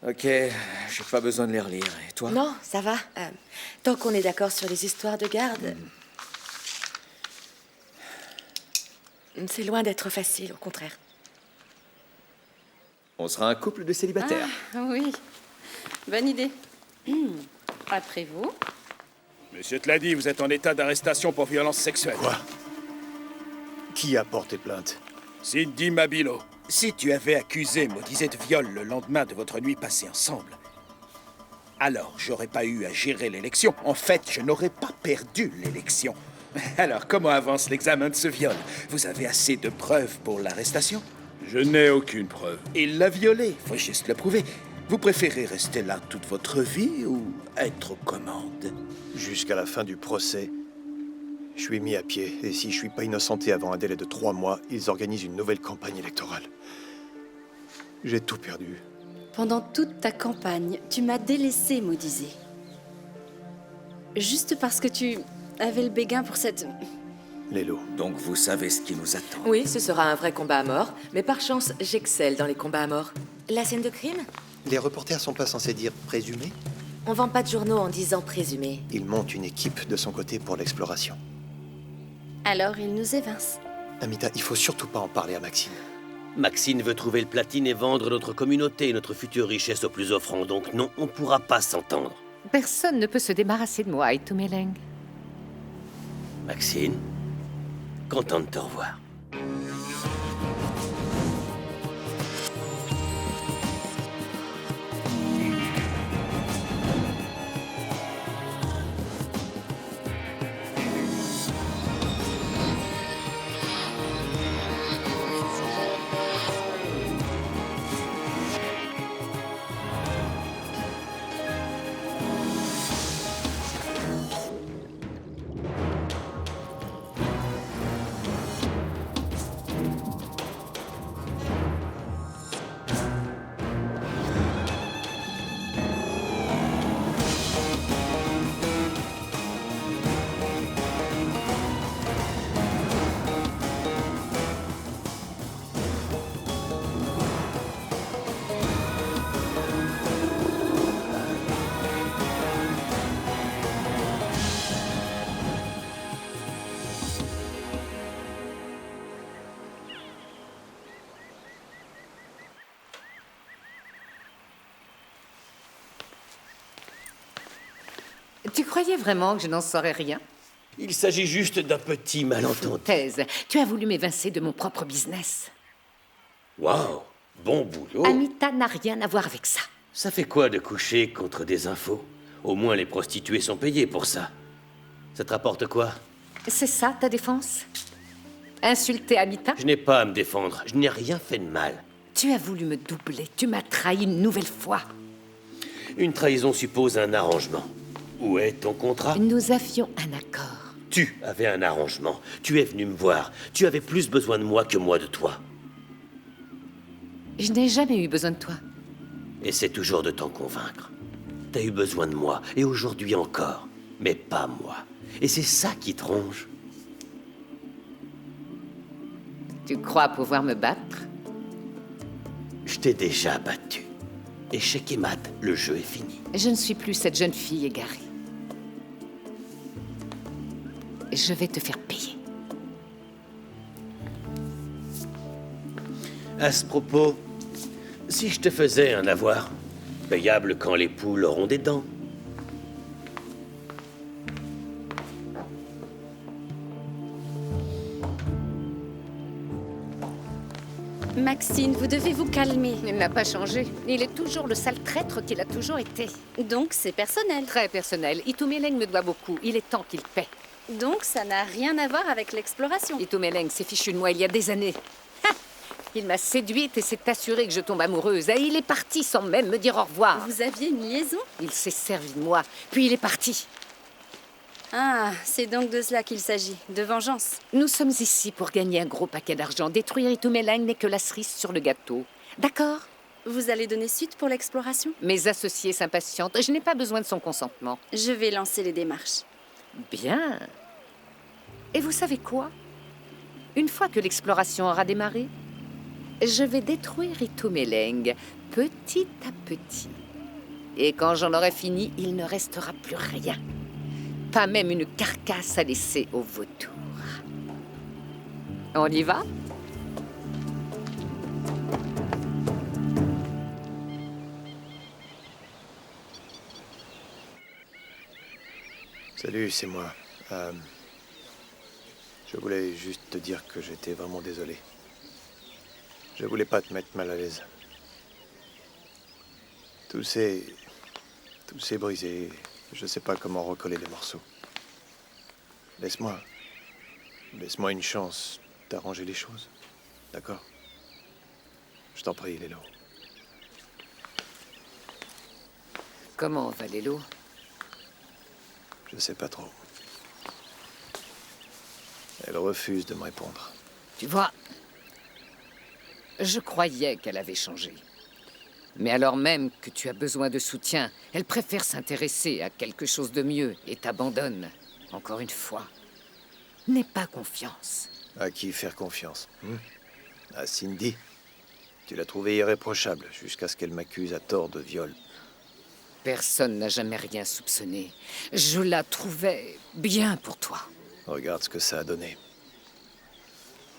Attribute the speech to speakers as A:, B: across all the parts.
A: Ok, j'ai pas besoin de les relire. Et toi?
B: Non, ça va. Tant qu'on est d'accord sur les histoires de garde... C'est loin d'être facile, au contraire.
A: On sera un couple de célibataires.
C: Ah, oui. Bonne idée. Après vous.
D: Monsieur te l'a dit, vous êtes en état d'arrestation pour violence sexuelle.
E: Quoi? Qui a porté plainte?
D: Cindy Mabilo. Si tu avais accusé Maudizet de viol le lendemain de votre nuit passée ensemble, alors j'aurais pas eu à gérer l'élection. En fait, je n'aurais pas perdu l'élection. Alors, comment avance l'examen de ce viol? Vous avez assez de preuves pour l'arrestation?
F: Je n'ai aucune preuve.
D: Il l'a violée, faut juste le prouver. Vous préférez rester là toute votre vie ou être aux commandes?
E: Jusqu'à la fin du procès, je suis mis à pied. Et si je suis pas innocenté avant un délai de 3 mois, ils organisent une nouvelle campagne électorale. J'ai tout perdu.
C: Pendant toute ta campagne, tu m'as délaissé, Maudizet. Juste parce que tu avais le béguin pour cette...
E: Lélo.
A: Donc vous savez ce qui nous attend.
B: Oui, ce sera un vrai combat à mort, mais par chance, j'excelle dans les combats à mort. La scène de crime?
E: Les reporters sont pas censés dire présumé?
B: On vend pas de journaux en disant présumé.
E: Il monte une équipe de son côté pour l'exploration.
C: Alors il nous évince.
E: Amita, il faut surtout pas en parler à Maxine.
G: Maxine veut trouver le platine et vendre notre communauté, notre future richesse au plus offrant, donc non, on pourra pas s'entendre.
H: Personne ne peut se débarrasser de moi, Itumeleng.
G: Maxine, content de te revoir.
H: Tu croyais vraiment que je n'en saurais rien?
G: Il s'agit juste d'un petit malentendu.
H: Thèse, tu as voulu m'évincer de mon propre business.
G: Waouh, bon boulot.
H: Amita n'a rien à voir avec ça.
G: Ça fait quoi de coucher contre des infos? Au moins les prostituées sont payées pour ça. Ça te rapporte quoi?
H: C'est ça ta défense? Insulter Amita?
G: Je n'ai pas à me défendre, je n'ai rien fait de mal.
H: Tu as voulu me doubler, tu m'as trahi une nouvelle fois.
G: Une trahison suppose un arrangement. Où est ton contrat?
H: Nous avions un accord.
G: Tu avais un arrangement. Tu es venu me voir. Tu avais plus besoin de moi que moi de toi.
H: Je n'ai jamais eu besoin de toi.
G: Essaie toujours de t'en convaincre. T'as eu besoin de moi, et aujourd'hui encore. Mais pas moi. Et c'est ça qui te ronge.
H: Tu crois pouvoir me battre?
G: Je t'ai déjà battu. Échec et mat, le jeu est fini.
H: Je ne suis plus cette jeune fille égarée. Je vais te faire payer.
G: À ce propos, si je te faisais un avoir, payable quand les poules auront des dents.
C: Maxine, vous devez vous calmer.
H: Il n'a pas changé. Il est toujours le sale traître qu'il a toujours été.
C: Donc c'est personnel.
H: Très personnel. Itumeleng me doit beaucoup. Il est temps qu'il paie.
C: Donc ça n'a rien à voir avec l'exploration.
H: Itumeleng s'est fichu de moi il y a des années. Ha! Il m'a séduite et s'est assuré que je tombe amoureuse. Et il est parti sans même me dire au revoir.
C: Vous aviez une liaison?
H: Il s'est servi de moi, puis il est parti.
C: Ah, c'est donc de cela qu'il s'agit, de vengeance.
H: Nous sommes ici pour gagner un gros paquet d'argent. Détruire Itumeleng n'est que la cerise sur le gâteau. D'accord?
C: Vous allez donner suite pour l'exploration?
H: Mes associés s'impatientent. Je n'ai pas besoin de son consentement.
C: Je vais lancer les démarches.
H: Bien. Et vous savez quoi? Une fois que l'exploration aura démarré, je vais détruire Itumeleng, petit à petit. Et quand j'en aurai fini, il ne restera plus rien. Pas même une carcasse à laisser aux vautours. On y va ?
E: Salut, c'est moi. Je voulais juste te dire que j'étais vraiment désolé. Je voulais pas te mettre mal à l'aise. Tout s'est brisé. Je sais pas comment recoller les morceaux. Laisse-moi une chance d'arranger les choses. D'accord? Je t'en prie, Lélo.
H: Comment va Lélo ?
E: Je sais pas trop. Elle refuse de me répondre.
H: Tu vois, je croyais qu'elle avait changé. Mais alors même que tu as besoin de soutien, elle préfère s'intéresser à quelque chose de mieux et t'abandonne. Encore une fois. N'aie pas confiance.
E: À qui faire confiance? À Cindy? Tu l'as trouvée irréprochable jusqu'à ce qu'elle m'accuse à tort de viol.
H: Personne n'a jamais rien soupçonné. Je la trouvais bien pour toi.
E: Regarde ce que ça a donné.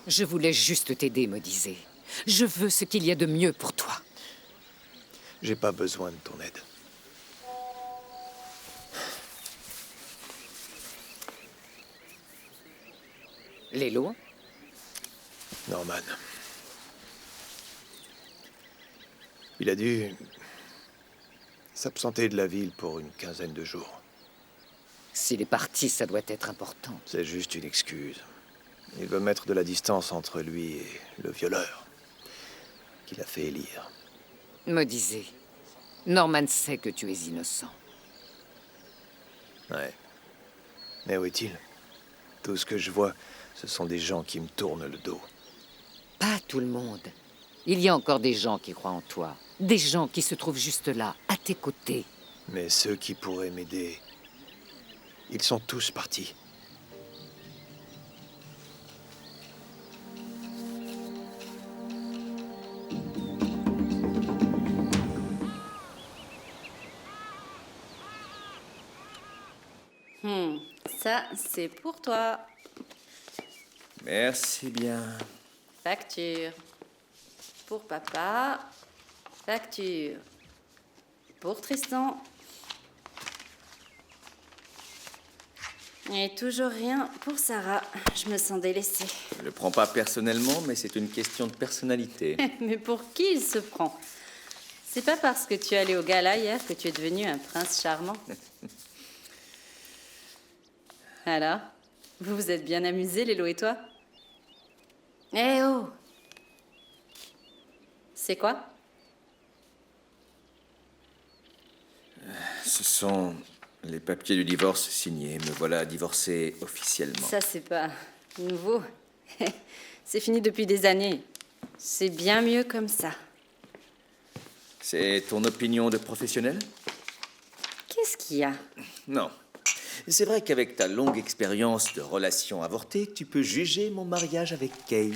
H: Je voulais juste t'aider, me disait. Je veux ce qu'il y a de mieux pour toi.
E: J'ai pas besoin de ton aide.
H: Lélo?
E: Norman. Il a dû s'absenter de la ville pour une quinzaine de jours.
H: S'il est parti, ça doit être important.
E: C'est juste une excuse. Il veut mettre de la distance entre lui et le violeur qu'il a fait élire.
H: Me disait. Norman sait que tu es innocent.
E: Ouais. Mais où est-il? Tout ce que je vois, ce sont des gens qui me tournent le dos.
H: Pas tout le monde. Il y a encore des gens qui croient en toi. Des gens qui se trouvent juste là, à tes côtés.
E: Mais ceux qui pourraient m'aider, ils sont tous partis.
C: Ça, c'est pour toi.
A: Merci bien.
C: Facture. Pour papa. Facture. Pour Tristan. Et toujours rien pour Sarah. Je me sens délaissée.
A: Je le prends pas personnellement, mais c'est une question de personnalité.
C: Mais pour qui il se prend? C'est pas parce que tu es allé au gala hier que tu es devenu un prince charmant. Alors, vous vous êtes bien amusés, Lélo et toi? Eh oh! C'est quoi?
A: Ce sont les papiers du divorce signés. Me voilà divorcé officiellement.
C: Ça, c'est pas nouveau. C'est fini depuis des années. C'est bien mieux comme ça.
A: C'est ton opinion de professionnel?
C: Qu'est-ce qu'il y a?
A: Non. C'est vrai qu'avec ta longue expérience de relations avortées, tu peux juger mon mariage avec Kay.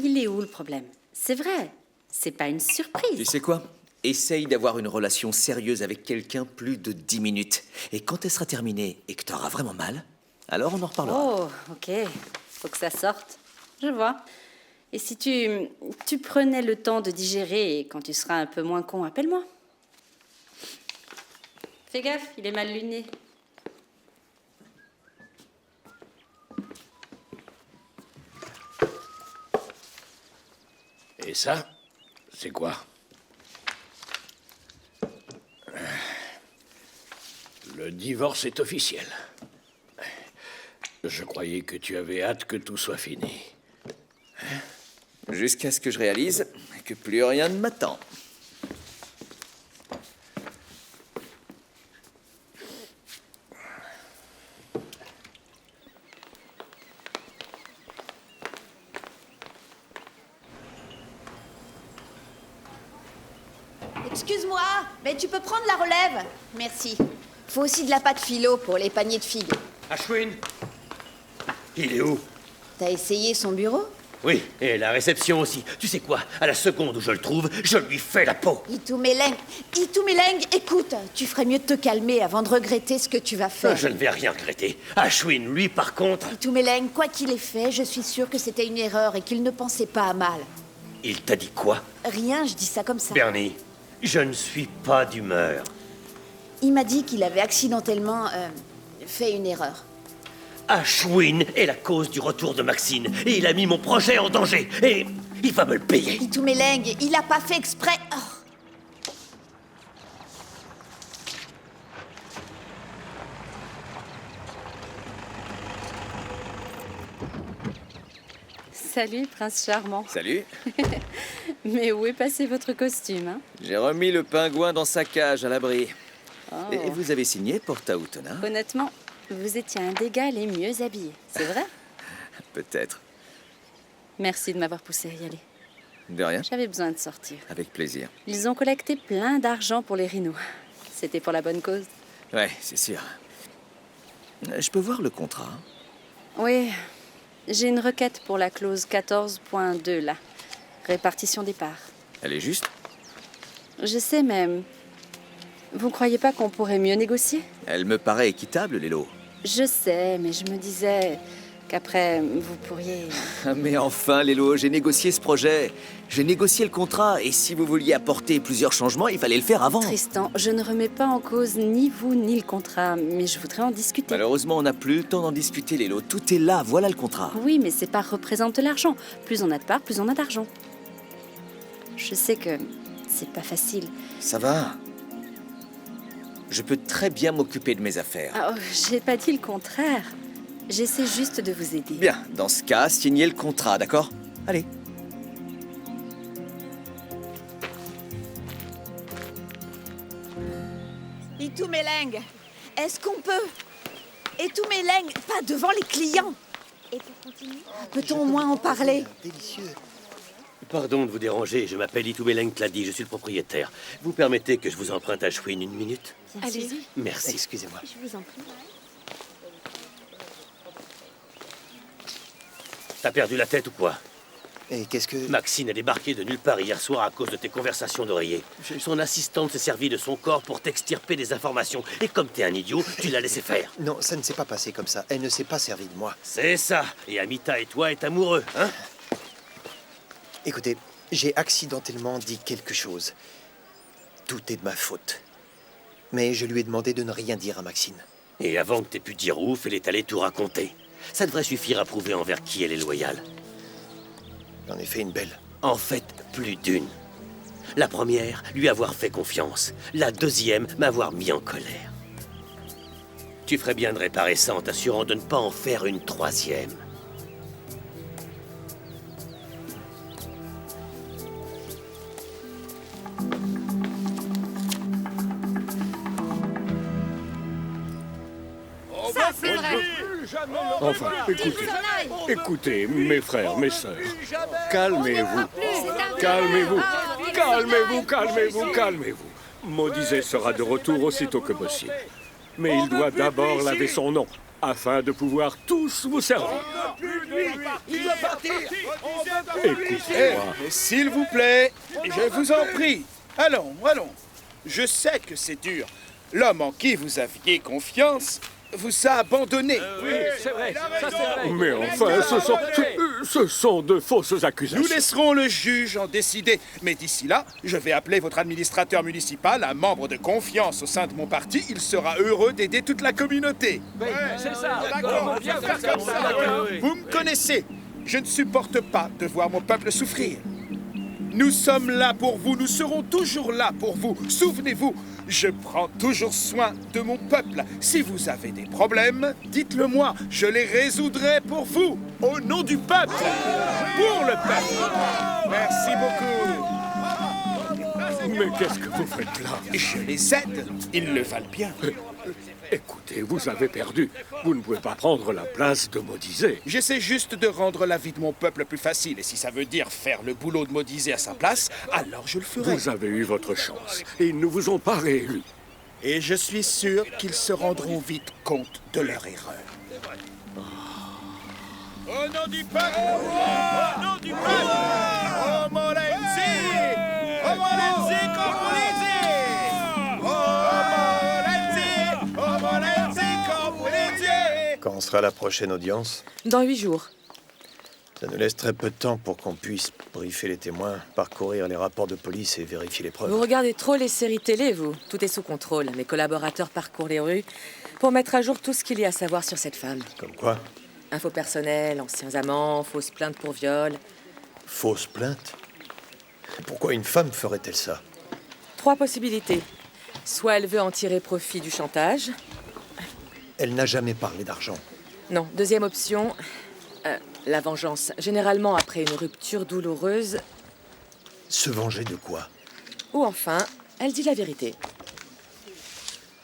C: Il est où le problème? C'est vrai, c'est pas une surprise.
A: Tu sais quoi? Essaye d'avoir une relation sérieuse avec quelqu'un plus de 10 minutes. Et quand elle sera terminée et que tu auras vraiment mal, alors on en reparlera.
C: Oh, ok. Faut que ça sorte. Je vois. Et si tu prenais le temps de digérer et quand tu seras un peu moins con, appelle-moi. Fais gaffe, il est mal luné.
F: Et ça, c'est quoi? Le divorce est officiel. Je croyais que tu avais hâte que tout soit fini.
A: Jusqu'à ce que je réalise que plus rien ne m'attend.
I: Excuse-moi, mais tu peux prendre la relève? Merci. Faut aussi de la pâte philo pour les paniers de figues.
F: Ashwin, il est où?
I: T'as essayé son bureau?
G: Oui, et la réception aussi. Tu sais quoi? À la seconde où je le trouve, je lui fais la peau.
I: Itumeleng, écoute, tu ferais mieux de te calmer avant de regretter ce que tu vas faire.
G: Je ne vais rien regretter. Ashwin, lui, par contre...
I: Itumeleng, quoi qu'il ait fait, je suis sûre que c'était une erreur et qu'il ne pensait pas à mal.
G: Il t'a dit quoi?
I: Rien, je dis ça comme ça.
G: Bernie, je ne suis pas d'humeur.
I: Il m'a dit qu'il avait accidentellement fait une erreur.
G: Ashwin est la cause du retour de Maxine. Et il a mis mon projet en danger. Et il va me le payer.
I: Itumeleng, il a pas fait exprès. Oh.
C: Salut, prince charmant.
A: Salut.
C: Mais où est passé votre costume, hein?
A: J'ai remis le pingouin dans sa cage à l'abri.
C: Oh.
A: Et vous avez signé pour Taoutona?
C: Honnêtement, vous étiez un des gars les mieux habillés, c'est vrai?
A: Peut-être.
C: Merci de m'avoir poussé à y aller.
A: De rien.
C: J'avais besoin de sortir.
A: Avec plaisir.
C: Ils ont collecté plein d'argent pour les rhinos. C'était pour la bonne cause.
A: Ouais, c'est sûr. Je peux voir le contrat?
C: Oui, j'ai une requête pour la clause 14.2 là. Répartition des parts.
A: Elle est juste?
C: Je sais, mais vous croyez pas qu'on pourrait mieux négocier?
A: Elle me paraît équitable, Lélo.
C: Je sais, mais je me disais qu'après, vous pourriez...
A: Mais enfin, Lélo, j'ai négocié ce projet. J'ai négocié le contrat. Et si vous vouliez apporter plusieurs changements, il fallait le faire avant.
C: Tristan, je ne remets pas en cause ni vous ni le contrat, mais je voudrais en discuter.
A: Malheureusement, on n'a plus le temps d'en discuter, Lélo. Tout est là, voilà le contrat.
C: Oui, mais ces parts représentent de l'argent. Plus on a de parts, plus on a d'argent. Je sais que c'est pas facile.
A: Ça va. Je peux très bien m'occuper de mes affaires.
C: Ah, oh, j'ai pas dit le contraire. J'essaie juste de vous aider.
A: Bien, dans ce cas, signez le contrat, d'accord? Allez.
I: Itumeleng, est-ce qu'on peut? Itumeleng, pas devant les clients. Et pour continuer, peut-on au moins en parler?
E: Délicieux.
G: Pardon de vous déranger, je m'appelle Itumeleng Tladi, je suis le propriétaire. Vous permettez que je vous emprunte Ashwin une minute?
C: Allez-y.
G: Merci.
E: Excusez-moi.
C: Je vous en prie.
G: T'as perdu la tête ou quoi?
E: Et qu'est-ce que...
G: Maxine a débarqué de nulle part hier soir à cause de tes conversations d'oreiller. Son assistante s'est servie de son corps pour t'extirper des informations. Et comme t'es un idiot, tu l'as laissé faire.
E: Non, ça ne s'est pas passé comme ça. Elle ne s'est pas servie de moi.
G: C'est ça. Et Amita et toi êtes amoureux, hein?
E: Écoutez, j'ai accidentellement dit quelque chose. Tout est de ma faute. Mais je lui ai demandé de ne rien dire à Maxine.
G: Et avant que t'aies pu dire ouf, elle est allée tout raconter. Ça devrait suffire à prouver envers qui elle est loyale.
E: J'en ai fait une belle.
G: En fait, plus d'une. La première, lui avoir fait confiance. La deuxième, m'avoir mis en colère. Tu ferais bien de réparer ça en t'assurant de ne pas en faire une troisième.
H: Ça, c'est vrai.
F: Enfin, écoutez, mes frères, mes sœurs, calmez-vous, calmez-vous, calmez-vous, calmez-vous, calmez-vous. Maudizet sera de retour aussitôt que possible. Mais il doit d'abord laver son nom, afin de pouvoir tous vous servir.
D: Il doit partir.
F: Écoutez-moi.
D: S'il vous plaît, je vous en prie. Allons, allons. Je sais que c'est dur. L'homme en qui vous aviez confiance vous a abandonné.
F: Oui, c'est vrai, ça c'est vrai. Mais enfin, ce sont de fausses accusations.
D: Nous laisserons le juge en décider. Mais d'ici là, je vais appeler votre administrateur municipal, un membre de confiance au sein de mon parti. Il sera heureux d'aider toute la communauté.
F: C'est ça,
D: D'accord,
F: bien
D: faire comme ça. Vous me connaissez. Je ne supporte pas de voir mon peuple souffrir. Nous sommes là pour vous, nous serons toujours là pour vous. Souvenez-vous, je prends toujours soin de mon peuple. Si vous avez des problèmes, dites-le moi, je les résoudrai pour vous, au nom du peuple, pour le peuple. Merci beaucoup.
F: Mais qu'est-ce que vous faites là?
D: Je les aide, ils le valent bien.
F: Écoutez, vous avez perdu. Vous ne pouvez pas prendre la place de Maudizet.
D: J'essaie juste de rendre la vie de mon peuple plus facile. Et si ça veut dire faire le boulot de Maudizet à sa place, alors je le ferai.
F: Vous avez eu votre chance. Et ils ne vous ont pas réélu.
D: Et je suis sûr qu'ils se rendront vite compte de leur erreur. Au nom du peuple! Au nom du peuple! Homo Lenzi! Homo Lenzi Comunisi! Homo Lenzi Comunisi!
E: Quand sera la prochaine audience?
B: Dans 8 jours.
E: Ça nous laisse très peu de temps pour qu'on puisse briefer les témoins, parcourir les rapports de police et vérifier les preuves.
B: Vous regardez trop les séries télé, vous. Tout est sous contrôle. Mes collaborateurs parcourent les rues pour mettre à jour tout ce qu'il y a à savoir sur cette femme.
E: Comme quoi?
B: Infos personnelles, anciens amants, fausses plaintes pour viol.
E: Fausse plainte? Pourquoi une femme ferait-elle ça?
B: 3 possibilités. Soit elle veut en tirer profit du chantage.
E: Elle n'a jamais parlé d'argent.
B: Non, deuxième option, la vengeance. Généralement après une rupture douloureuse.
E: Se venger de quoi?
B: Ou enfin, elle dit la vérité.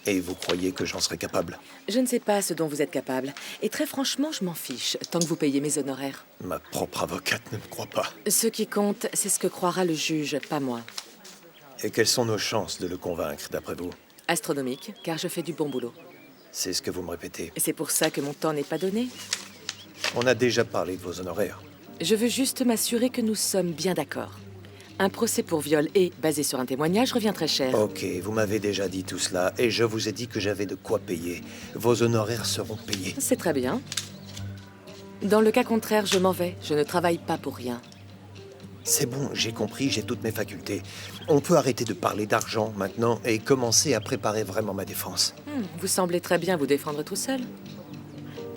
E: Et vous croyez que j'en serais capable?
B: Je ne sais pas ce dont vous êtes capable. Et très franchement, je m'en fiche, tant que vous payez mes honoraires.
E: Ma propre avocate ne me croit pas.
B: Ce qui compte, c'est ce que croira le juge, pas moi.
E: Et quelles sont nos chances de le convaincre, d'après vous?
B: Astronomique, car je fais du bon boulot.
E: C'est ce que vous me répétez.
B: Et c'est pour ça que mon temps n'est pas donné.
E: On a déjà parlé de vos honoraires.
B: Je veux juste m'assurer que nous sommes bien d'accord. Un procès pour viol et basé sur un témoignage revient très cher.
E: Ok, vous m'avez déjà dit tout cela, et je vous ai dit que j'avais de quoi payer. Vos honoraires seront payés.
B: C'est très bien. Dans le cas contraire, je m'en vais. Je ne travaille pas pour rien.
E: C'est bon, j'ai compris, j'ai toutes mes facultés. On peut arrêter de parler d'argent maintenant et commencer à préparer vraiment ma défense.
B: Vous semblez très bien vous défendre tout seul.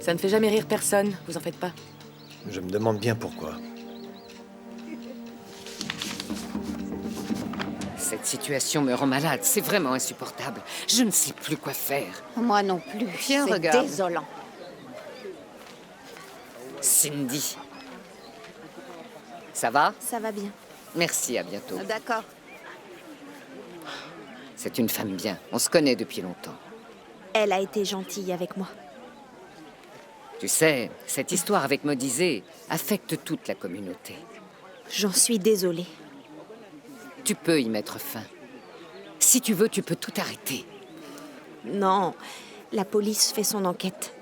B: Ça ne fait jamais rire personne, vous en faites pas.
E: Je me demande bien pourquoi.
H: Cette situation me rend malade. C'est vraiment insupportable. Je ne sais plus quoi faire.
C: Moi non plus.
H: Tiens,
C: C'est
H: regarde.
C: désolant.
H: Cindy. Ça va?
I: Ça va bien.
H: Merci, à bientôt.
I: D'accord.
H: C'est une femme bien. On se connaît depuis longtemps.
I: Elle a été gentille avec moi.
H: Tu sais, cette histoire avec Modizé affecte toute la communauté.
I: J'en suis désolée.
H: Tu peux y mettre fin. Si tu veux, tu peux tout arrêter.
I: Non, la police fait son enquête.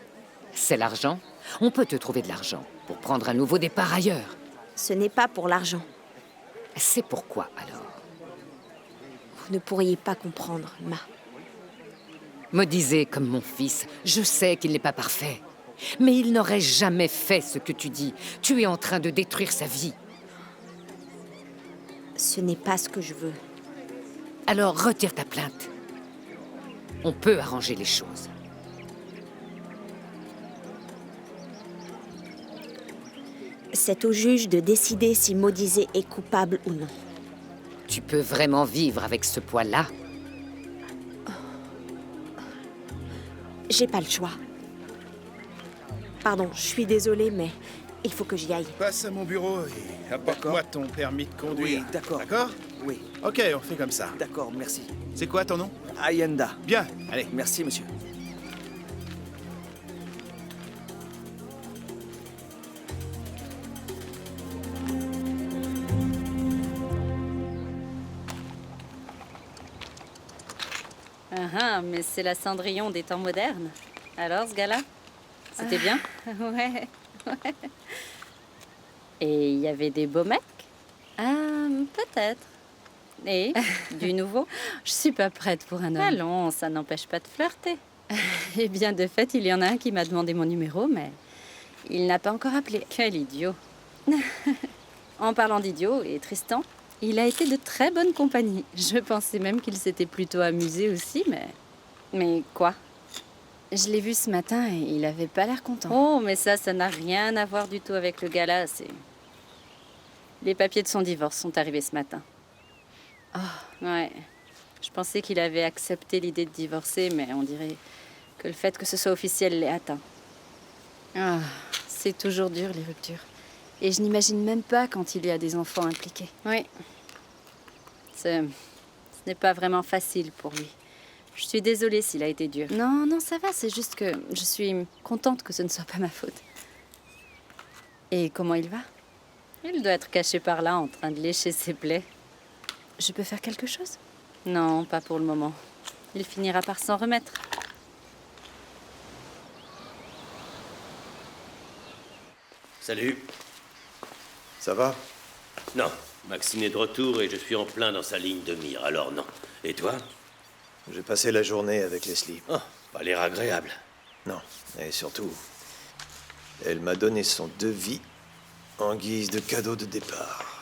H: C'est l'argent? On peut te trouver de l'argent pour prendre un nouveau départ ailleurs.
I: Ce n'est pas pour l'argent.
H: C'est pourquoi, alors?
I: Vous ne pourriez pas comprendre, Ma.
H: Modizé comme mon fils, je sais qu'il n'est pas parfait. Mais il n'aurait jamais fait ce que tu dis. Tu es en train de détruire sa vie.
I: Ce n'est pas ce que je veux.
H: Alors retire ta plainte. On peut arranger les choses.
I: C'est au juge de décider si Modizé est coupable ou non.
H: Tu peux vraiment vivre avec ce poids-là?
I: J'ai pas le choix. Pardon, je suis désolée, mais il faut que j'y aille.
D: Passe à mon bureau et apporte-moi ton permis de conduire.
A: Oui, d'accord.
D: D'accord?
A: Oui,
D: Ok, on fait comme ça.
A: d'accord, merci.
D: C'est quoi ton nom?
A: Ayanda.
D: Bien, allez.
A: Merci, monsieur.
C: Mais c'est la Cendrillon des temps modernes. Alors, ce gars-là? C'était bien?
I: Ouais.
C: Et il y avait des beaux mecs? Peut-être. Et du nouveau? Je suis pas prête pour un homme. Allons, ça n'empêche pas de flirter. Eh bien, de fait, il y en a un qui m'a demandé mon numéro, mais il n'a pas encore appelé. Quel idiot. En parlant d'idiot, et Tristan, il a été de très bonne compagnie. Je pensais même qu'il s'était plutôt amusé aussi, mais... Mais quoi? Je l'ai vu ce matin et il avait pas l'air content. Oh, mais ça n'a rien à voir du tout avec le gars-là, c'est... Les papiers de son divorce sont arrivés ce matin. Oh, ouais. Je pensais qu'il avait accepté l'idée de divorcer, mais on dirait que le fait que ce soit officiel l'est atteint. Ah, c'est toujours dur, les ruptures. Et je n'imagine même pas quand il y a des enfants impliqués. Oui. Ce n'est pas vraiment facile pour lui. Je suis désolée s'il a été dur. Non, non, ça va, c'est juste que je suis contente que ce ne soit pas ma faute. Et comment il va? Il doit être caché par là, en train de lécher ses plaies. Je peux faire quelque chose? Non, pas pour le moment. Il finira par s'en remettre.
G: Salut.
E: Ça va?
G: Non, Maxine est de retour et je suis en plein dans sa ligne de mire, alors non. Et toi?
E: J'ai passé la journée avec Leslie.
G: Oh, pas l'air agréable.
E: Non, et surtout, elle m'a donné son devis en guise de cadeau de départ.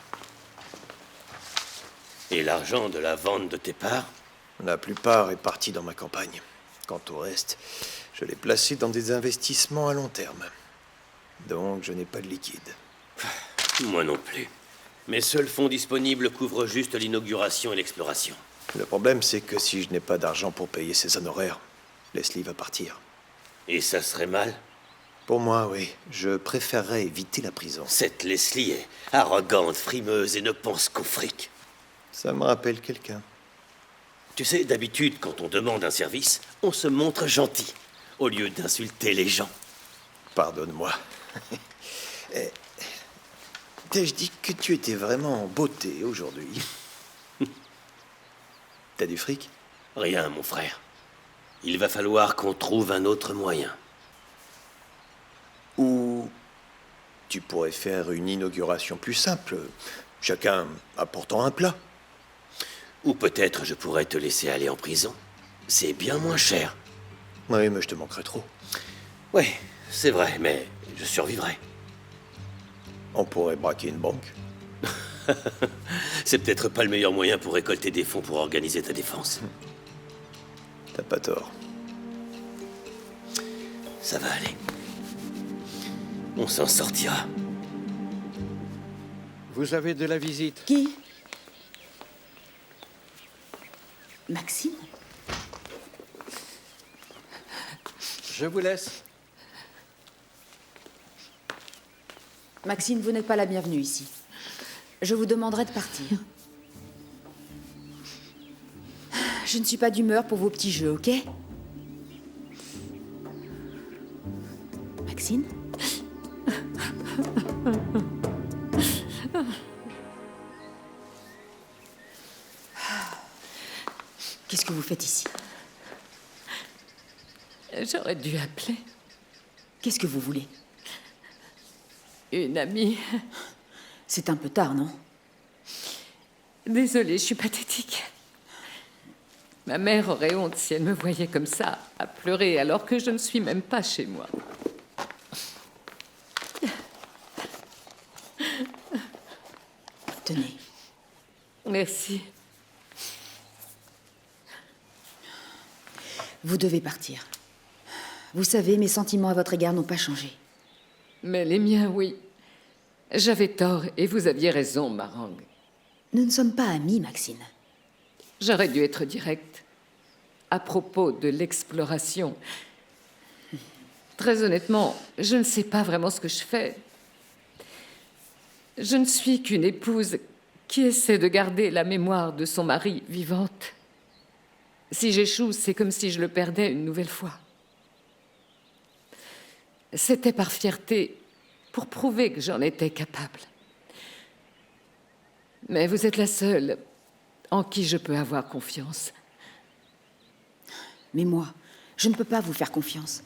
G: Et l'argent de la vente de tes parts?
E: La plupart est partie dans ma campagne. Quant au reste, je l'ai placé dans des investissements à long terme. Donc, je n'ai pas de liquide.
G: Moi non plus. Mes seuls fonds disponibles couvrent juste l'inauguration et l'exploration.
E: Le problème, c'est que si je n'ai pas d'argent pour payer ses honoraires, Leslie va partir.
G: Et ça serait mal?
E: Pour moi, oui. Je préférerais éviter la prison.
G: Cette Leslie est arrogante, frimeuse et ne pense qu'au fric.
E: Ça me rappelle quelqu'un.
G: Tu sais, d'habitude, quand on demande un service, on se montre gentil, au lieu d'insulter les gens.
E: Pardonne-moi. Eh, t'ai-je dit que tu étais vraiment en beauté aujourd'hui? T'as du fric?
G: Rien, mon frère. Il va falloir qu'on trouve un autre moyen.
E: Ou tu pourrais faire une inauguration plus simple, chacun apportant un plat.
G: Ou peut-être je pourrais te laisser aller en prison. C'est bien moins cher.
E: Oui, mais je te manquerai trop.
G: Oui, c'est vrai, mais je survivrai.
E: On pourrait braquer une banque.
G: C'est peut-être pas le meilleur moyen pour récolter des fonds pour organiser ta défense.
E: T'as pas tort.
G: Ça va aller. On s'en sortira.
F: Vous avez de la visite.
I: Qui? Maxine?
F: Je vous laisse.
J: Maxine, vous n'êtes pas la bienvenue ici. Je vous demanderai de partir. Je ne suis pas d'humeur pour vos petits jeux, ok? Maxine? Qu'est-ce que vous faites ici?
B: J'aurais dû appeler
J: Qu'est-ce que vous voulez?
B: une amie.
J: C'est un peu tard, non?
B: Désolée, je suis pathétique. Ma mère aurait honte si elle me voyait comme ça, à pleurer, alors que je ne suis même pas chez moi.
J: Tenez.
B: Merci.
J: Vous devez partir. Vous savez, mes sentiments à votre égard n'ont pas changé.
B: Mais les miens, oui. J'avais tort et vous aviez raison, Marang.
J: Nous ne sommes pas amis, Maxine.
B: J'aurais dû être directe. À propos de l'exploration. Très honnêtement, je ne sais pas vraiment ce que je fais. Je ne suis qu'une épouse qui essaie de garder la mémoire de son mari vivante. Si j'échoue, c'est comme si je le perdais une nouvelle fois. C'était par fierté, pour prouver que j'en étais capable. Mais vous êtes la seule en qui je peux avoir confiance.
J: Mais moi, je ne peux pas vous faire confiance.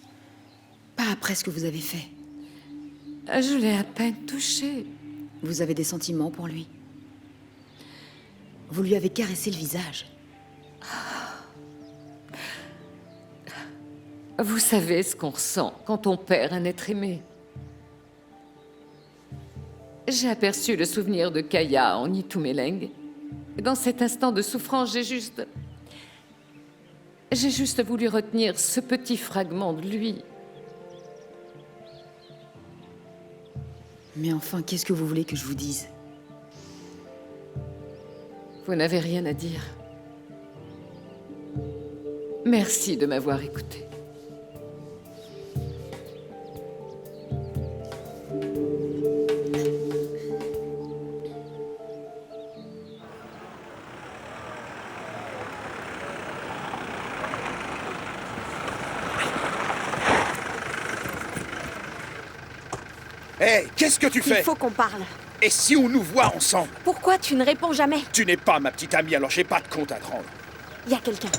J: Pas après ce que vous avez fait.
B: Je l'ai à peine touché.
J: Vous avez des sentiments pour lui. Vous lui avez caressé le visage.
B: Vous savez ce qu'on ressent quand on perd un être aimé. J'ai aperçu le souvenir de Kaya en Itumeleng. Dans cet instant de souffrance, j'ai juste voulu retenir ce petit fragment de lui.
J: Mais enfin, qu'est-ce que vous voulez que je vous dise?
B: Vous n'avez rien à dire. Merci de m'avoir écouté.
D: Hé, qu'est-ce que tu fais?
I: Il faut qu'on parle.
D: Et si on nous voit ensemble?
I: Pourquoi tu ne réponds jamais?
D: Tu n'es pas ma petite amie, alors j'ai pas de compte à te rendre.
I: Il y a quelqu'un.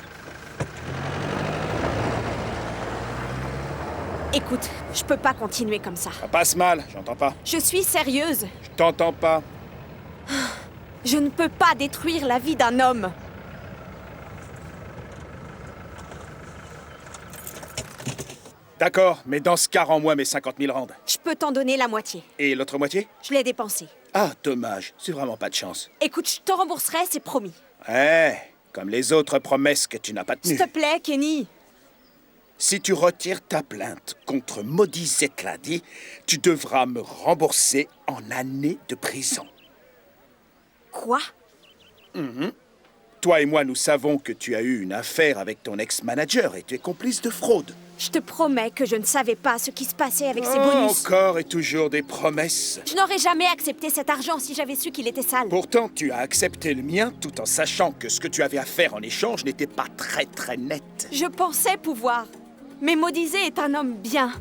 I: Écoute, je peux pas continuer comme ça.
D: Ça passe mal, j'entends pas.
I: Je suis sérieuse.
D: Je t'entends pas.
I: Je ne peux pas détruire la vie d'un homme.
D: D'accord, mais dans ce cas, rends-moi mes 50 000 rand.
I: Je peux t'en donner la moitié.
D: Et l'autre moitié?
I: Je l'ai dépensé.
D: Ah, dommage. C'est vraiment pas de chance.
I: Écoute, je te rembourserai, c'est promis.
D: Comme les autres promesses que tu n'as pas tenues.
I: S'il te plaît, Kenny.
D: Si tu retires ta plainte contre Maudit Zetladi, tu devras me rembourser en années de prison.
I: Quoi?
D: Toi et moi, nous savons que tu as eu une affaire avec ton ex-manager et tu es complice de fraude.
I: Je te promets que je ne savais pas ce qui se passait avec ces bonus.
D: Encore et toujours des promesses.
I: Je n'aurais jamais accepté cet argent si j'avais su qu'il était sale.
D: Pourtant, tu as accepté le mien tout en sachant que ce que tu avais à faire en échange n'était pas très net.
I: Je pensais pouvoir. Mais Maudizé est un homme bien.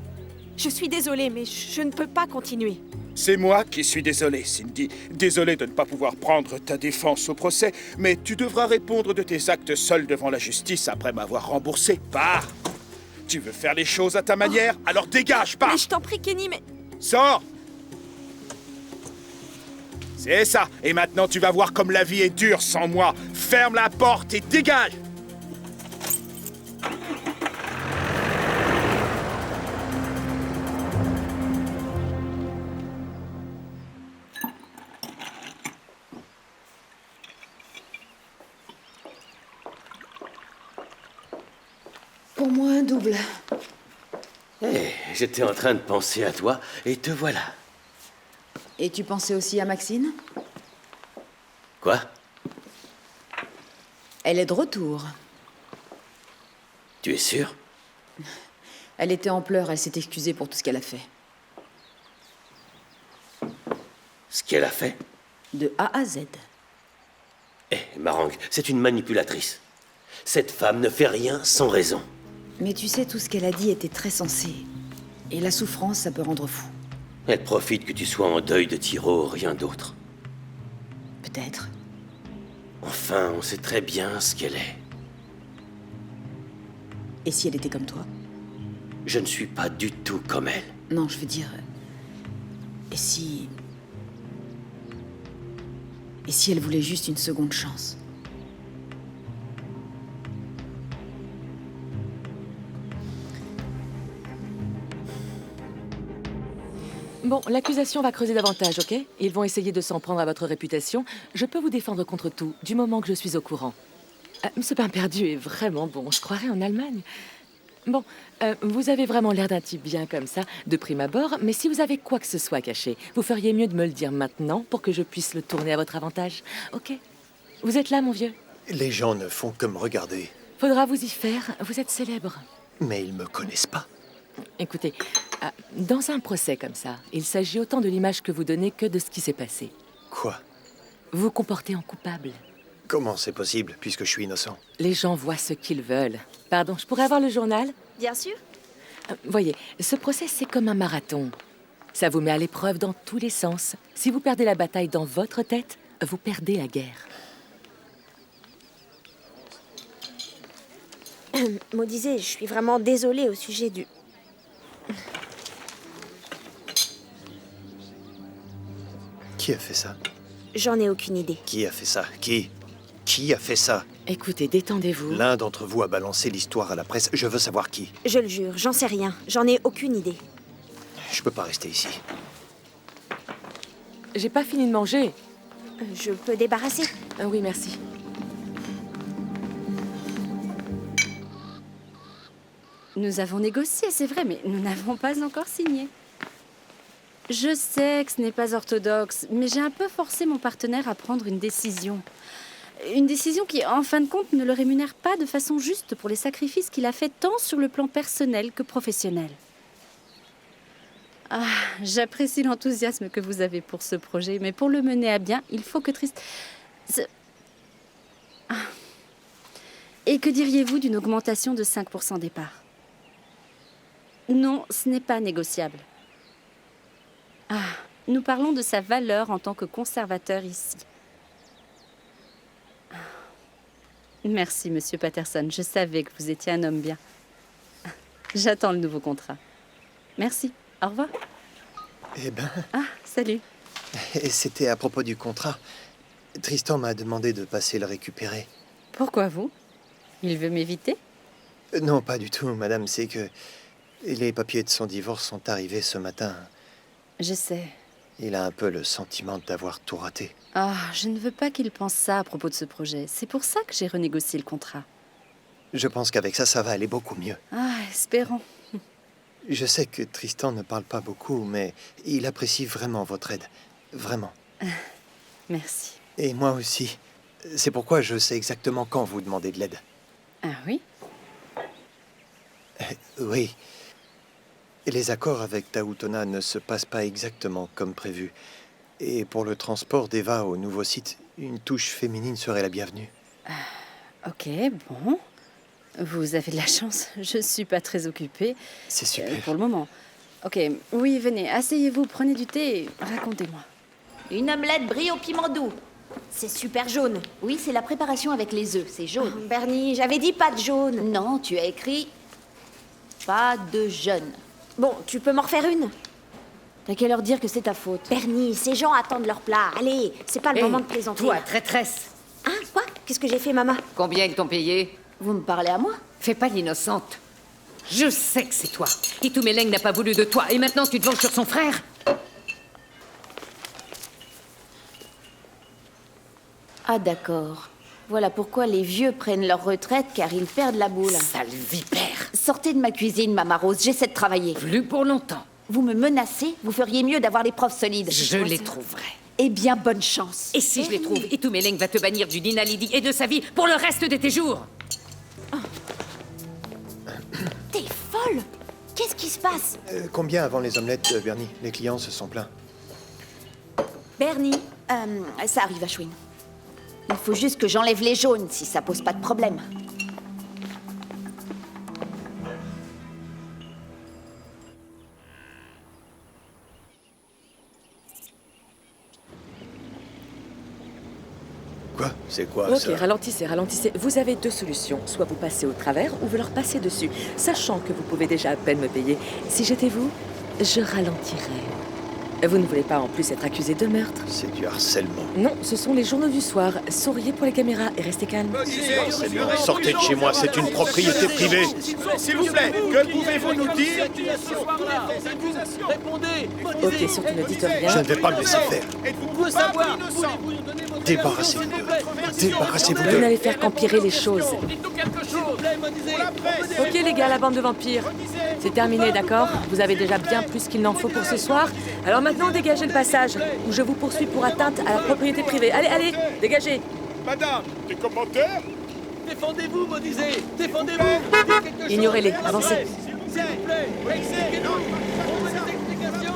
I: Je suis désolée, mais je ne peux pas continuer.
D: C'est moi qui suis désolé, Cindy. Désolé de ne pas pouvoir prendre ta défense au procès, mais tu devras répondre de tes actes seul devant la justice après m'avoir remboursé. Pars! Tu veux faire les choses à ta manière? Alors dégage, pars!
I: Mais je t'en prie, Kenny, mais...
D: Sors! C'est ça. Et maintenant, tu vas voir comme la vie est dure sans moi. Ferme la porte et dégage!
J: Pour moi, un double.
G: J'étais en train de penser à toi, et te voilà.
J: Et tu pensais aussi à Maxine?
G: Quoi?
J: Elle est de retour.
G: Tu es sûr?
J: Elle était en pleurs, elle s'est excusée pour tout ce qu'elle a fait.
G: Ce qu'elle a fait?
J: De A à Z.
G: Marang, c'est une manipulatrice. Cette femme ne fait rien sans raison.
J: Mais tu sais, tout ce qu'elle a dit était très sensé. Et la souffrance, ça peut rendre fou.
G: Elle profite que tu sois en deuil de Tiro, rien d'autre.
J: Peut-être.
G: Enfin, on sait très bien ce qu'elle est.
J: Et si elle était comme toi?
G: Je ne suis pas du tout comme elle.
J: Non, je veux dire... Et si... Et si elle voulait juste une seconde chance?
K: Bon, l'accusation va creuser davantage, ok? Ils vont essayer de s'en prendre à votre réputation. Je peux vous défendre contre tout, du moment que je suis au courant. Ce pain perdu est vraiment bon, je croirais en Allemagne. Bon, vous avez vraiment l'air d'un type bien comme ça, de prime abord, mais si vous avez quoi que ce soit caché, vous feriez mieux de me le dire maintenant pour que je puisse le tourner à votre avantage, ok? Vous êtes là, mon vieux?
E: Les gens ne font que me regarder.
K: Faudra vous y faire, vous êtes célèbre.
E: Mais ils me connaissent pas.
K: Écoutez, dans un procès comme ça, il s'agit autant de l'image que vous donnez que de ce qui s'est passé.
E: Quoi?
K: Vous vous comportez en coupable.
E: Comment c'est possible, puisque je suis innocent?
K: Les gens voient ce qu'ils veulent. Pardon, je pourrais avoir le journal?
I: Bien sûr.
K: Voyez, ce procès, c'est comme un marathon. Ça vous met à l'épreuve dans tous les sens. Si vous perdez la bataille dans votre tête, vous perdez la guerre.
I: Maudizé, je suis vraiment désolée au sujet du...
E: Qui a fait ça?
I: J'en ai aucune idée.
E: Qui a fait ça? Qui a fait ça?
K: Écoutez, détendez-vous.
E: L'un d'entre vous a balancé l'histoire à la presse. Je veux savoir qui.
I: Je le jure, j'en sais rien. J'en ai aucune idée.
E: Je peux pas rester ici.
K: J'ai pas fini de manger.
I: Je peux débarrasser.
K: Oui, merci.
C: Nous avons négocié, c'est vrai, mais nous n'avons pas encore signé. Je sais que ce n'est pas orthodoxe, mais j'ai un peu forcé mon partenaire à prendre une décision. Une décision qui, en fin de compte, ne le rémunère pas de façon juste pour les sacrifices qu'il a fait tant sur le plan personnel que professionnel. Ah, j'apprécie l'enthousiasme que vous avez pour ce projet, mais pour le mener à bien, il faut que Et que diriez-vous d'une augmentation de 5% des parts? Non, ce n'est pas négociable. Nous parlons de sa valeur en tant que conservateur ici. Merci, Monsieur Patterson. Je savais que vous étiez un homme bien. J'attends le nouveau contrat. Merci. Au revoir.
E: Eh ben,
C: Ah, salut.
E: c'était à propos du contrat. Tristan m'a demandé de passer le récupérer.
C: Pourquoi vous? Il veut m'éviter?
E: Non, pas du tout, madame. C'est que les papiers de son divorce sont arrivés ce matin.
C: Je sais.
E: Il a un peu le sentiment d'avoir tout raté.
C: Ah, je ne veux pas qu'il pense ça à propos de ce projet. C'est pour ça que j'ai renégocié le contrat.
E: Je pense qu'avec ça, ça va aller beaucoup mieux.
C: Ah, espérons.
E: Je sais que Tristan ne parle pas beaucoup, mais il apprécie vraiment votre aide. Vraiment.
C: Merci.
E: Et moi aussi. C'est pourquoi je sais exactement quand vous demandez de l'aide.
C: Ah oui?
E: Oui. Les accords avec Taoutona ne se passent pas exactement comme prévu. Et pour le transport d'Eva au nouveau site, une touche féminine serait la bienvenue.
C: Ok, bon. Vous avez de la chance. Je suis pas très occupée.
E: C'est super.
C: Pour le moment. Ok, oui, venez, asseyez-vous, prenez du thé et racontez-moi.
L: Une omelette brie au piment doux. C'est super jaune. Oui, c'est la préparation avec les œufs, c'est jaune. Oh, Bernie, j'avais dit pas de jaune. Non, tu as écrit pas de jaune. Bon, tu peux m'en refaire une? T'as qu'à leur dire que c'est ta faute. Bernie, ces gens attendent leur plat. Allez, c'est pas le moment de plaisanter.
H: Toi, traîtresse.
L: Hein? Quoi? Qu'est-ce que j'ai fait, maman?
H: Combien ils t'ont payé?
L: Vous me parlez à moi?
H: Fais pas l'innocente. Je sais que c'est toi. Itumeleng n'a pas voulu de toi, et maintenant tu te venges sur son frère?
L: Ah d'accord. Voilà pourquoi les vieux prennent leur retraite, car ils perdent la boule.
H: Sale vipère.
L: Sortez de ma cuisine, Mama Rose, j'essaie de travailler.
H: Plus pour longtemps.
L: Vous me menacez? Vous feriez mieux d'avoir les preuves solides.
H: Je les trouverai.
L: Eh bien, bonne chance.
H: Et si je les trouve, Itumeleng va te bannir du Nina Lidi et de sa vie pour le reste de tes jours.
L: T'es folle? Qu'est-ce qui se passe?
E: Combien avant les omelettes, Bernie? Les clients se sont plaints.
L: Bernie, ça arrive à Chouine. Il faut juste que j'enlève les jaunes, si ça pose pas de problème.
E: Quoi? C'est quoi,
K: Ok,
E: ça?
K: ralentissez, ralentissez. Vous avez deux solutions. Soit vous passez au travers, ou vous leur passez dessus, sachant que vous pouvez déjà à peine me payer. Si j'étais vous, je ralentirais. Vous ne voulez pas en plus être accusé de meurtre?
E: C'est du harcèlement.
K: Non, ce sont les journaux du soir. Souriez pour les caméras et restez calme.
E: Sortez de chez moi, c'est une propriété privée.
D: S'il vous plaît, que pouvez-vous nous dire?
K: Ok, surtout ne dites rien.
E: Je ne vais pas me laisser faire.
D: Êtes-vous savoir?
E: Débarrassez-vous d'eux. Débarrassez-vous
K: Vous
E: d'eux.
K: n'allez faire qu'empirer les choses. Ok les gars, la bande de vampires. C'est terminé, d'accord? Vous avez déjà bien plus qu'il n'en faut pour ce soir. Alors maintenant, dégagez le passage, ou je vous poursuis pour atteinte à la propriété privée. Allez, allez, dégagez.
D: Madame, des commentaires?
M: Défendez-vous, Modizé! Défendez-vous!
K: Ignorez-les, avancez.
M: S'il vous plaît! Expliquez-nous! On veut des explications!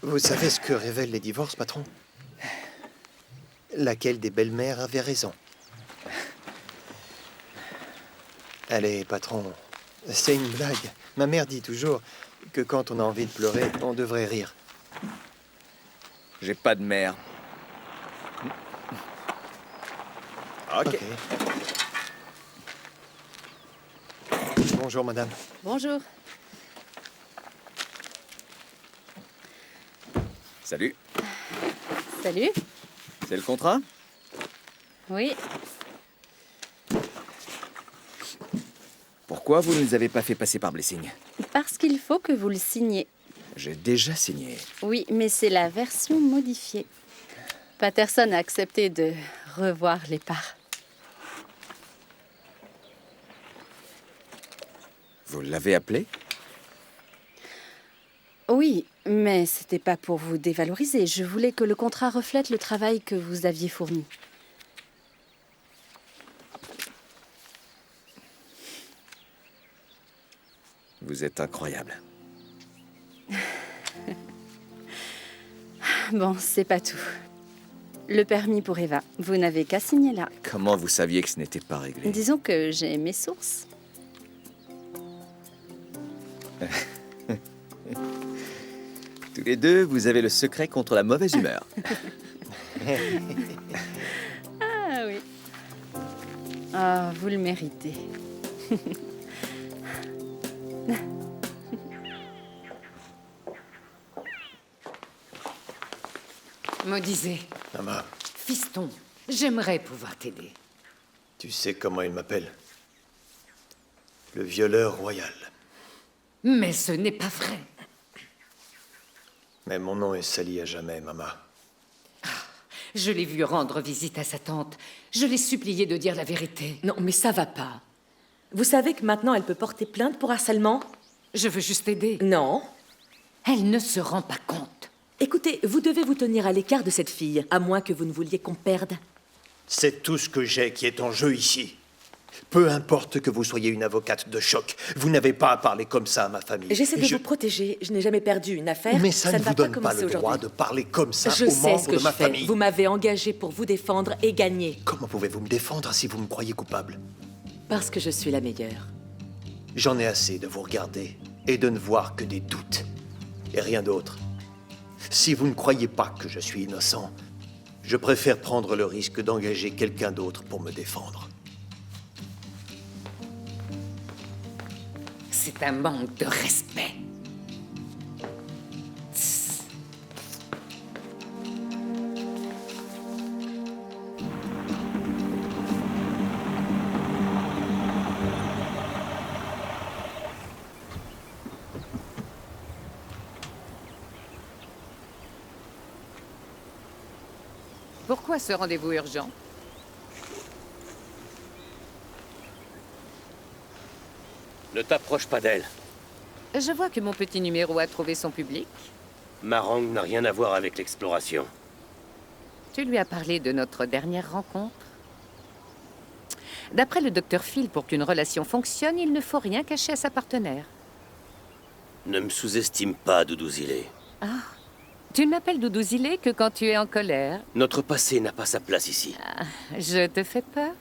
E: Vous savez ce que révèlent les divorces, patron? Laquelle des belles-mères avait raison? Allez, patron, c'est une blague. Ma mère dit toujours que quand on a envie de pleurer, on devrait rire.
A: J'ai pas de mère.
E: Ok. Bonjour, madame.
C: Bonjour.
A: Salut.
C: Salut.
A: C'est le contrat?
C: Oui.
A: Pourquoi vous ne les avez pas fait passer par Blessing?
C: Parce qu'il faut que vous le signiez.
A: J'ai déjà signé.
C: Oui, mais c'est la version modifiée. Patterson a accepté de revoir les parts.
A: Vous l'avez appelé?
C: Oui, mais c'était pas pour vous dévaloriser. Je voulais que le contrat reflète le travail que vous aviez fourni.
A: Vous êtes incroyable.
C: Bon, c'est pas tout. Le permis pour Eva, vous n'avez qu'à signer là.
A: Comment vous saviez que ce n'était pas réglé?
C: Disons que j'ai mes sources.
A: Tous les deux, vous avez le secret contre la mauvaise humeur.
C: Ah oui. Ah, vous le méritez.
H: Maudisé.
E: Maman,
H: Fiston, j'aimerais pouvoir t'aider.
E: tu sais comment il m'appelle? Le violeur royal.
H: Mais ce n'est pas vrai.
E: Mais mon nom est sali à jamais, maman.
H: Je l'ai vu rendre visite à sa tante. Je l'ai supplié de dire la vérité.
K: Non, mais ça va pas. Vous savez que maintenant, elle peut porter plainte pour harcèlement?
H: Je veux juste aider.
K: Non.
H: Elle ne se rend pas compte.
K: Écoutez, vous devez vous tenir à l'écart de cette fille, à moins que vous ne vouliez qu'on perde.
E: C'est tout ce que j'ai qui est en jeu ici. Peu importe que vous soyez une avocate de choc, vous n'avez pas à parler comme ça à ma famille.
K: J'essaie de vous protéger. Je n'ai jamais perdu une affaire.
E: Mais ça ne
K: va
E: vous
K: pas
E: donne pas
K: commencer
E: le droit
K: aujourd'hui.
E: de parler comme ça
K: Je
E: aux
K: sais
E: membres
K: ce que
E: de
K: je
E: ma
K: fais.
E: famille.
K: Vous m'avez engagé pour vous défendre et gagner.
E: Comment pouvez-vous me défendre si vous me croyez coupable?
K: Parce que je suis la meilleure.
E: J'en ai assez de vous regarder et de ne voir que des doutes. Et rien d'autre. Si vous ne croyez pas que je suis innocent, je préfère prendre le risque d'engager quelqu'un d'autre pour me défendre.
H: C'est un manque de respect. Pourquoi ce rendez-vous urgent?
G: Ne t'approche pas d'elle.
H: Je vois que mon petit numéro a trouvé son public.
G: Marang n'a rien à voir avec l'exploration.
H: Tu lui as parlé de notre dernière rencontre? D'après le docteur Phil, pour qu'une relation fonctionne, il ne faut rien cacher à sa partenaire.
G: Ne me sous-estime pas, Doudouzilé.
H: Ah, tu ne m'appelles Doudouzilé que quand tu es en colère.
G: Notre passé n'a pas sa place ici.
H: Je te fais peur?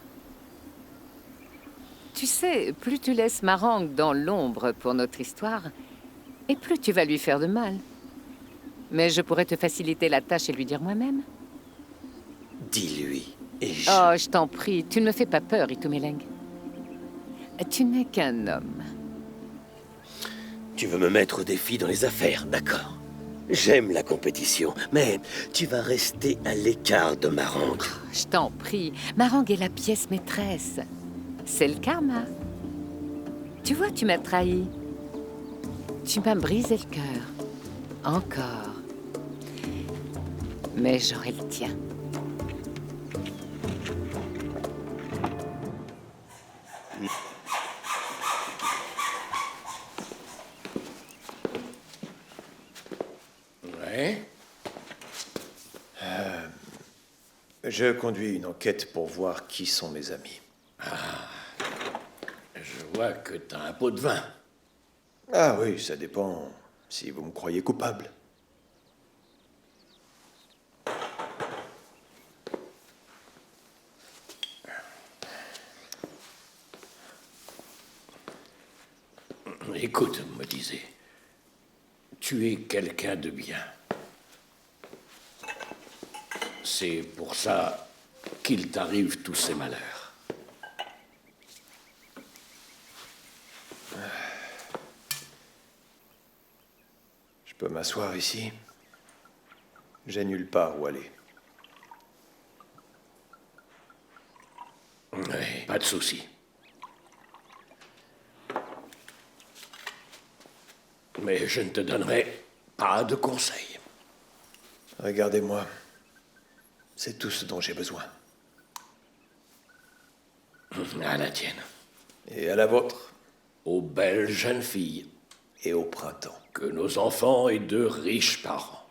H: Tu sais, plus tu laisses Marang dans l'ombre pour notre histoire, et plus tu vas lui faire de mal. Mais je pourrais te faciliter la tâche et lui dire moi-même.
G: Dis-lui, et je...
H: Oh, je t'en prie, tu ne me fais pas peur, Itumeleng. Tu n'es qu'un homme.
G: Tu veux me mettre au défi dans les affaires, d'accord. J'aime la compétition, mais tu vas rester à l'écart de Marang.
H: Je t'en prie, Marang est la pièce maîtresse. C'est le karma. Tu vois, tu m'as trahi. Tu m'as brisé le cœur. Encore. Mais j'aurai le tien.
F: Ouais.
E: Je conduis une enquête pour voir qui sont mes amis.
F: Je vois que t'as un pot de vin.
E: Ah oui, ça dépend si vous me croyez coupable.
F: Écoute, me disait, tu es quelqu'un de bien. C'est pour ça qu'il t'arrive tous ces malheurs.
E: Je peux m'asseoir ici? J'ai nulle part où aller.
F: Oui, pas de souci. Mais je ne te donnerai pas de conseils.
E: Regardez-moi. C'est tout ce dont j'ai besoin.
F: À la tienne.
E: Et à la vôtre.
F: Aux belles jeunes filles.
E: Et au printemps.
F: Que nos enfants aient de riches parents.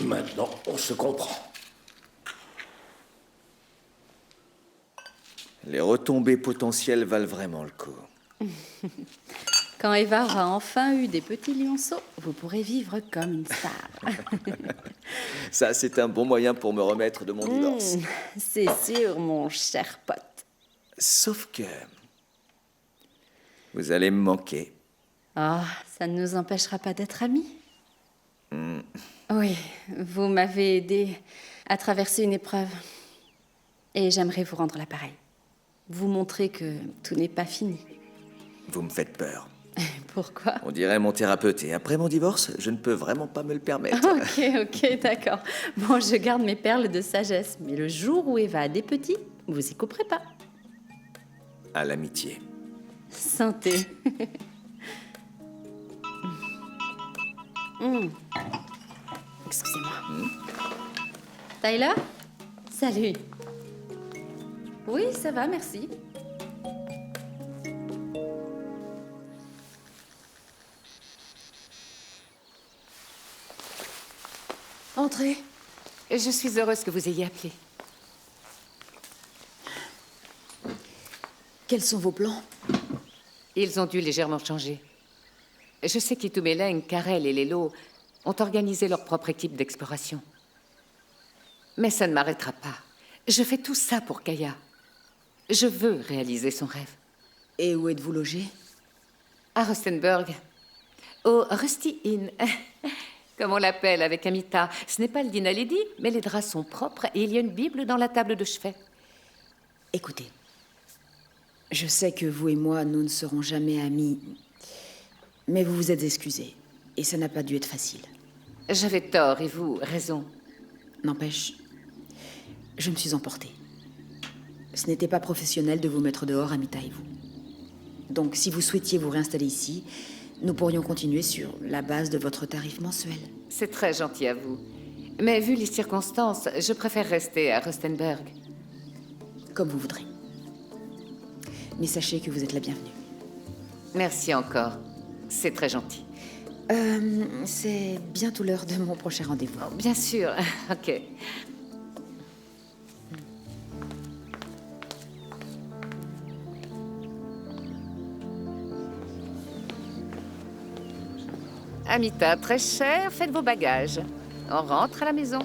F: Maintenant, on se comprend.
A: Les retombées potentielles valent vraiment le coup.
C: Quand Eva aura enfin eu des petits lionceaux, vous pourrez vivre comme une star.
A: Ça, c'est un bon moyen pour me remettre de mon divorce.
C: C'est sûr, mon cher pote.
A: Sauf que... vous allez me manquer.
C: Ah, ça ne nous empêchera pas d'être amis. Oui, vous m'avez aidé à traverser une épreuve. Et j'aimerais vous rendre l'appareil. Vous montrer que tout n'est pas fini.
A: Vous me faites peur.
C: Pourquoi?
A: On dirait mon thérapeute, et après mon divorce, je ne peux vraiment pas me le permettre.
C: Ok, d'accord. Bon, je garde mes perles de sagesse, mais le jour où Eva a des petits, vous y couperez pas.
A: À l'amitié.
C: Santé. Excusez-moi. Tyler? Salut. Oui, ça va, merci.
J: Entrez.
B: Je suis heureuse que vous ayez appelé.
J: Quels sont vos plans?
B: Ils ont dû légèrement changer. Je sais qu'Itumeleng, Karel et Lelo ont organisé leur propre équipe d'exploration. Mais ça ne m'arrêtera pas. Je fais tout ça pour Kaya. Je veux réaliser son rêve.
J: Et où êtes-vous logé?
B: À Rustenburg, au Rusty Inn, comme on l'appelle avec Amita. Ce n'est pas le Dinaledi, mais les draps sont propres et il y a une Bible dans la table de chevet.
J: Écoutez, je sais que vous et moi, nous ne serons jamais amis, mais vous vous êtes excusés, et ça n'a pas dû être facile.
B: J'avais tort et vous, raison.
J: N'empêche, je me suis emportée. Ce n'était pas professionnel de vous mettre dehors, Amita et vous. Donc, si vous souhaitiez vous réinstaller ici, nous pourrions continuer sur la base de votre tarif mensuel.
B: C'est très gentil à vous. Mais vu les circonstances, je préfère rester à Rustenburg.
J: Comme vous voudrez. Mais sachez que vous êtes la bienvenue.
B: Merci encore. C'est très gentil.
J: C'est bientôt l'heure de mon prochain rendez-vous.
B: Oh, bien sûr. Ok. Amita, très cher, faites vos bagages. On rentre à la maison.